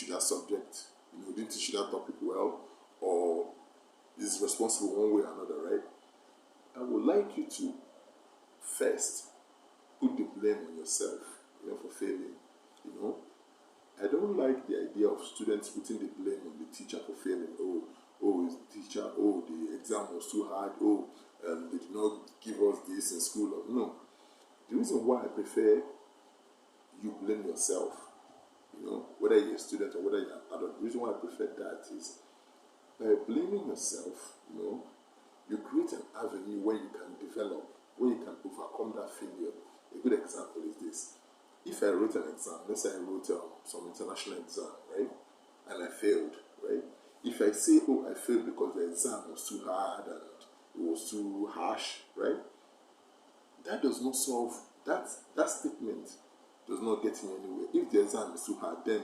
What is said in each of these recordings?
you that subject, didn't teach you that topic well, or is responsible one way or another, right? I would like you to first put the blame on yourself, for failing. I don't like the idea of students putting the blame on the teacher for failing. Oh, it's the teacher. Oh, the exam was too hard. Oh, they did not give us this in school. No. The reason why I prefer you blame yourself, whether you're a student or whether you're an adult, the reason why I prefer that is by blaming yourself, you create an avenue where you can develop, where you can overcome that failure. A good example is this. If I wrote an exam, let's say I wrote some international exam, right, and I failed, right? If I say, oh, I failed because the exam was too hard and it was too harsh, right? That does not solve, that statement does not get me anywhere. If the exam is too hard, then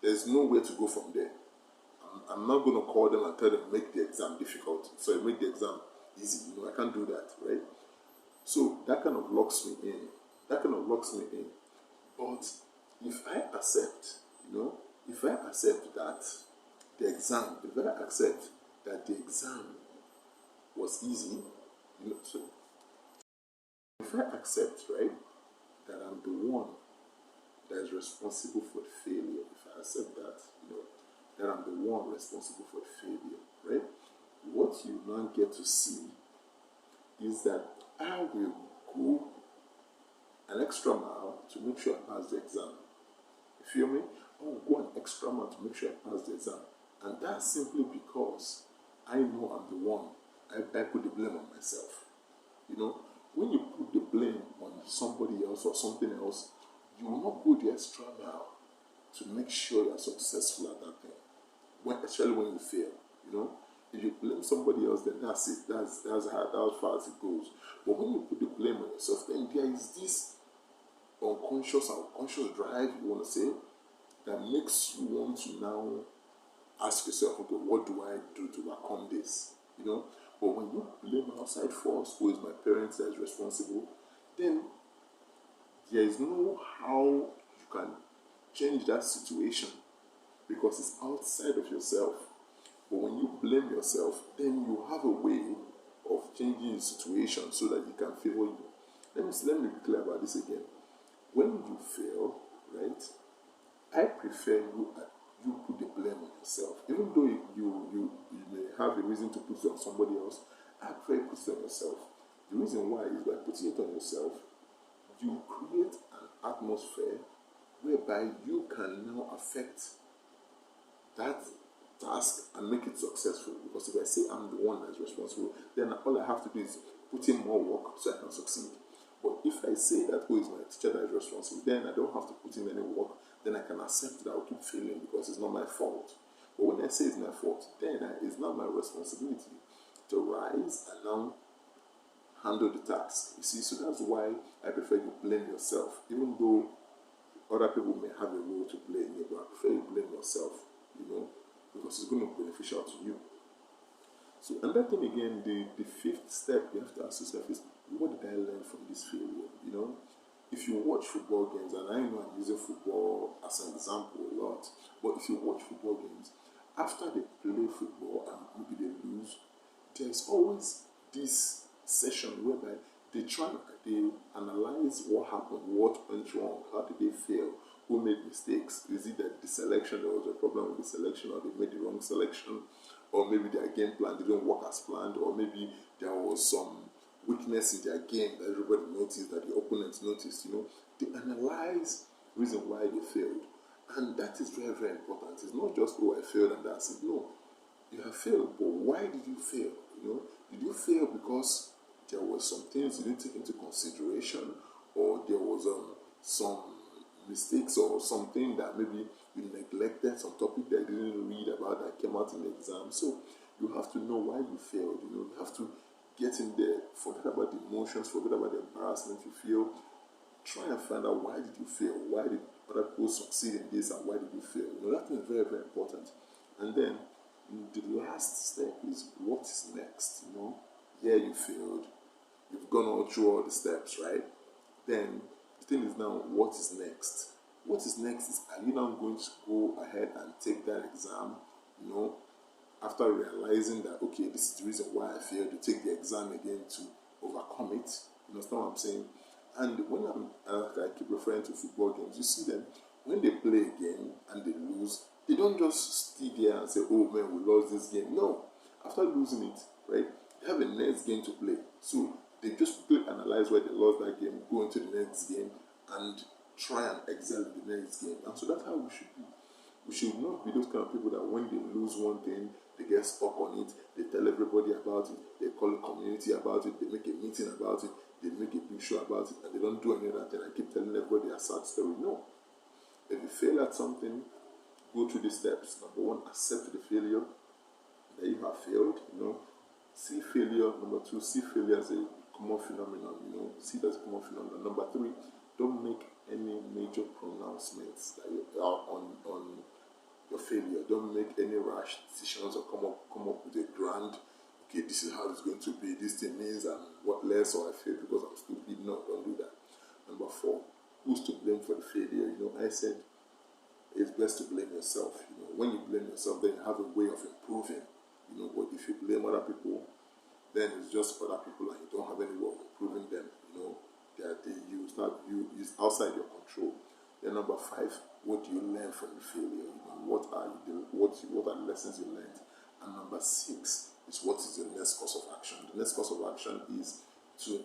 there's nowhere to go from there. I'm not going to call them and tell them make the exam difficult. So make the exam easy. I can't do that, right? So that kind of locks me in. But if I accept, that the exam, if I accept that the exam was easy, so if I accept, right, that I'm the one that is responsible for the failure, if I accept that, that I'm the one responsible for the failure, right, what you now get to see is that I will go an extra mile to make sure I pass the exam. You feel me? I will go an extra mile to make sure I pass the exam. And that's simply because I know I'm the one. I put the blame on myself. When you put the blame on somebody else or something else, you will not go the extra mile to make sure you're successful at that thing. Especially when you fail, If you blame somebody else, then that's it. That's how far as it goes. But when you put the blame on yourself, then there is this unconscious drive, you want to say, that makes you want to now ask yourself, okay, what do I do to overcome this? But when you blame outside force, who is my parents that is responsible, then there is no how you can change that situation because it's outside of yourself. But when you blame yourself, then you have a way of changing the situation so that it can favor you. Let me be clear about this again. When you fail, right, I prefer you put the blame on yourself. Even though you may have a reason to put it on somebody else, I prefer you put it on yourself. The reason why is by putting it on yourself, you create an atmosphere whereby you can now affect that task and make it successful. Because if I say I'm the one that's responsible, then all I have to do is put in more work so I can succeed. But if I say that who is my teacher that is responsible, then I don't have to put in any work, then I can accept that I'll keep failing because it's not my fault. But when I say it's my fault, then it's not my responsibility to rise and now handle the task. You see, so that's why I prefer you blame yourself. Even though other people may have a role to play in it, but I prefer you blame yourself, because it's going to be beneficial to you. So another thing again, the fifth step you have to ask yourself is, what did I learn from this failure? If you watch football games, and I know I'm using football as an example a lot, but if you watch football games, after they play football and maybe they lose, there's always this session whereby they analyze what happened, what went wrong, how did they fail, who made mistakes. Is it that the selection, there was a problem with the selection, or they made the wrong selection, or maybe their game plan didn't work as planned, or maybe there was some weakness in their game that everybody noticed, that the opponents noticed. They analyze the reason why they failed. And that is very, very important. It's not just, oh, I failed and that's it. No, you have failed, but why did you fail? Did you fail because there were some things you didn't take into consideration, or there was some mistakes or something that maybe you neglected, some topic that you didn't read about that came out in the exam? So you have to know why you failed. You have to get in there, forget about the emotions, forget about the embarrassment you feel. Try and find out, why did you fail? Why did other people succeed in this, and why did you fail? That is very, very important. And then the last step is, what is next? Here you failed, you've gone all through all the steps, right? Then the thing is now, what is next? what is next is, are you now going to go ahead and take that exam, after realizing that, okay, this is the reason why I failed, to take the exam again to overcome it? You understand what I'm saying? And when I keep referring to football games, you see them, when they play a game and they lose, they don't just stay there and say, oh man, we lost this game. No. After losing it, right, they have a next game to play. So they just quickly analyze why they lost that game, go into the next game, and try and excel in the next game. And so that's how we should be. We should not be those kind of people that when they lose one thing, they get stuck on it, they tell everybody about it, they call the community about it, they make a meeting about it, they make a big show about it, and they don't do any other thing. I keep telling everybody a sad story. No. If you fail at something, go through the steps. Number one, accept the failure that you have failed. See failure. Number two, see failure as a common phenomenon. See it as a common phenomenon. Number three, don't make any major pronouncements that you are on your failure. Don't make any rash decisions or come up with a grand, okay, this is how it's going to be. This thing means I'm worthless or I failed because I'm stupid. No, don't do that. Number four, who's to blame for the failure? I said it's best to blame yourself. When you blame yourself, then you have a way of improving. But if you blame other people, then it's just other people and you don't have any way of improving them. It's outside your control. Then number five, what do you learn from the failure? What are the lessons you learned? And number six is, what is your next course of action? The next course of action is to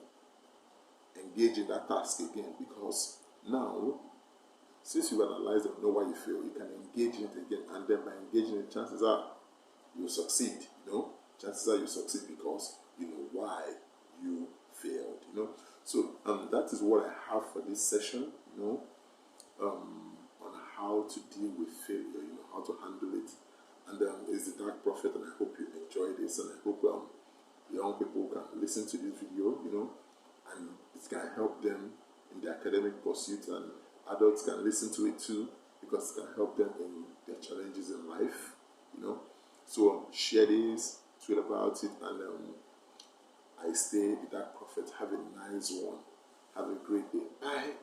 engage in that task again, because now, since you analyze and know why you fail, you can engage in it again, and then by engaging in it, chances are you succeed. Chances are you succeed because you know why you failed. So that is what I have for this session. On how to deal with failure. How to handle it. And it's the Dark Prophet, and I hope you enjoy this, and I hope young people can listen to this video. And it can help them in their academic pursuit, and adults can listen to it too, because it can help them in their challenges in life. So share this, tweet about it, and I stay the Dark Prophet. Have a nice one. Have a great day. Bye.